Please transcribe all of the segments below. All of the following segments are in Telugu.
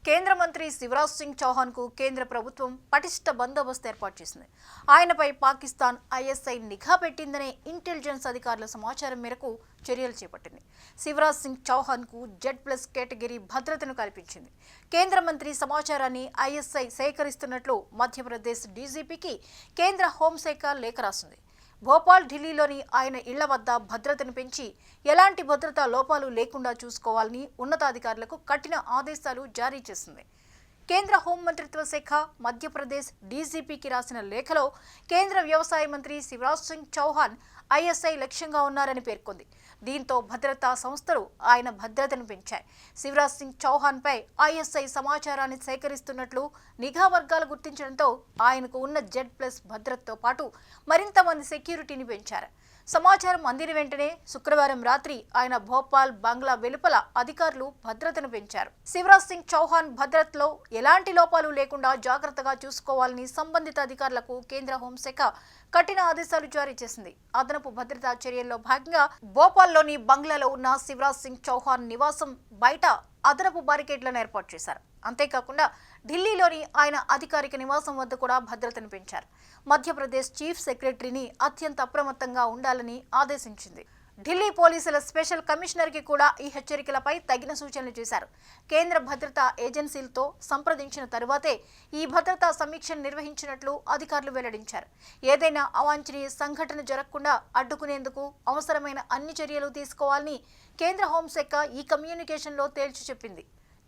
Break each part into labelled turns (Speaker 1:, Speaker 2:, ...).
Speaker 1: కేంద్ర మంత్రి శివరాజ్ సింగ్ చౌహాన్ కు కేంద్ర ప్రభుత్వం పటిష్ట బందోబస్తు ఏర్పాటు చేసింది. ఆయనపై పాకిస్తాన్ ఐఎస్ఐ నిఘా పెట్టిందనే ఇంటెలిజెన్స్ అధికారుల సమాచారం మేరకు చర్యలు చేపట్టింది. శివరాజ్ సింగ్ చౌహాన్ కు Z+ కేటగిరీ భద్రతను కల్పించింది. కేంద్ర మంత్రి సమాచారాన్ని ఐఎస్ఐ సేకరిస్తున్నట్లు మధ్యప్రదేశ్ డీజీపీకి కేంద్ర హోంశాఖ లేఖ రాసింది. భోపాల్, ఢిల్లీలోని ఆయన ఇళ్ల వద్ద భద్రతను పెంచి ఎలాంటి భద్రతా లోపాలు లేకుండా చూసుకోవాలని ఉన్నతాధికారులకు కఠిన ఆదేశాలు జారీ చేసింది. కేంద్ర హోంమంత్రిత్వ శాఖ మధ్యప్రదేశ్ డీజీపీకి రాసిన లేఖలో కేంద్ర వ్యవసాయ మంత్రి శివరాజ్ సింగ్ చౌహాన్ ఐఎస్ఐ లక్ష్యంగా ఉన్నారని పేర్కొంది. దీంతో భద్రతా సంస్థలు ఆయన భద్రతను పెంచాయి. శివరాజ్ సింగ్ చౌహాన్ పై ఐఎస్ఐ సమాచారాన్ని సేకరిస్తున్నట్లు నిఘా వర్గాలు గుర్తించడంతో ఆయనకు ఉన్న Z+ భద్రతతో పాటు మరింత మంది సెక్యూరిటీని పెంచారు. సమాచారం అందిన వెంటనే శుక్రవారం రాత్రి ఆయన భోపాల్ బంగ్లా వెలుపల అధికారులు భద్రతను పెంచారు. శివరాజ్ సింగ్ చౌహాన్ భద్రతలో ఎలాంటి లోపాలు లేకుండా జాగ్రత్తగా చూసుకోవాలని సంబంధిత అధికారులకు కేంద్ర హోంశాఖ కఠిన ఆదేశాలు జారీ చేసింది. అదనపు భద్రతా చర్యల్లో భాగంగా భోపాల్లోని బంగ్లాలో ఉన్న శివరాజ్ సింగ్ చౌహాన్ నివాసం బయట అదనపు బారికేడ్లను ఏర్పాటు చేశారు. అంతేకాకుండా ఢిల్లీలోని ఆయన అధికారిక నివాసం వద్ద కూడా భద్రతను పెంచారు. మధ్యప్రదేశ్ చీఫ్ సెక్రటరీని అత్యంత అప్రమత్తంగా ఉండాలని ఆదేశించింది. ఢిల్లీ పోలీసుల స్పెషల్ కమిషనర్కి కూడా ఈ హెచ్చరికలపై తగిన సూచనలు చేశారు. కేంద్ర భద్రతా ఏజెన్సీలతో సంప్రదించిన తరువాతే ఈ భద్రతా సమీక్షను నిర్వహించినట్లు అధికారులు వెల్లడించారు. ఏదైనా అవాంఛనీయ సంఘటన జరగకుండా అడ్డుకునేందుకు అవసరమైన అన్ని చర్యలు తీసుకోవాలని కేంద్ర హోంశాఖ ఈ కమ్యూనికేషన్లో తేల్చి చెప్పింది.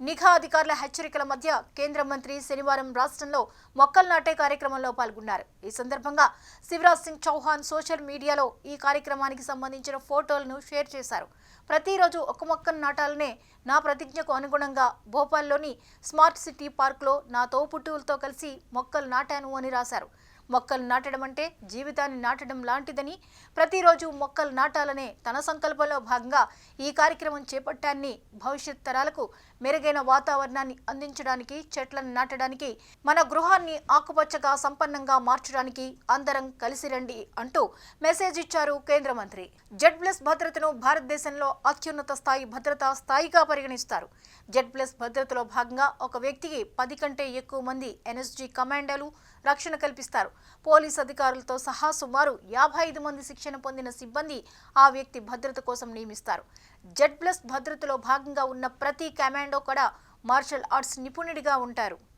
Speaker 1: నిఘా అధికారుల హెచ్చరికల మధ్య కేంద్ర మంత్రి శనివారం రాష్ట్రంలో మొక్కలు నాటే కార్యక్రమంలో పాల్గొన్నారు. ఈ సందర్భంగా శివరాజ్ సింగ్ చౌహాన్ సోషల్ మీడియాలో ఈ కార్యక్రమానికి సంబంధించిన ఫోటోలను షేర్ చేశారు. ప్రతిరోజు ఒక మొక్కను నాటాలనే నా ప్రతిజ్ఞకు అనుగుణంగా భోపాల్లోని స్మార్ట్ సిటీ పార్క్లో నా తోబుట్టువులతో కలిసి మొక్కలు నాటాను అని రాశారు. మొక్కలు నాటడం అంటే జీవితాన్ని నాటడం లాంటిదని, ప్రతిరోజు మొక్కలు నాటాలనే తన సంకల్పంలో భాగంగా ఈ కార్యక్రమం చేపట్టాన్ని, భవిష్యత్ తరాలకు మెరుగైన వాతావరణాన్ని అందించడానికి, చెట్లను నాటడానికి, మన గృహాన్ని ఆకుపచ్చగా సంపన్నంగా మార్చడానికి అందరం కలిసి రండి అంటూ మెసేజ్ ఇచ్చారు కేంద్ర మంత్రి. Z+ భద్రతను భారతదేశంలో అత్యున్నత స్థాయి భద్రతా స్థాయిగా పరిగణిస్తారు. Z+ భద్రతలో భాగంగా ఒక వ్యక్తికి 10 కంటే ఎక్కువ మంది NSG కమాండోలు రక్షణ కల్పిస్తారు. పోలీస్ అధికారులతో సహా సుమారు 55 మంది శిక్షణ పొందిన సిబ్బంది ఆ వ్యక్తి భద్రత కోసం నియమిస్తారు. Z+ భద్రతలో భాగంగా ఉన్న ప్రతి కమాండో కూడా మార్షల్ ఆర్ట్స్ నిపుణుడిగా ఉంటారు.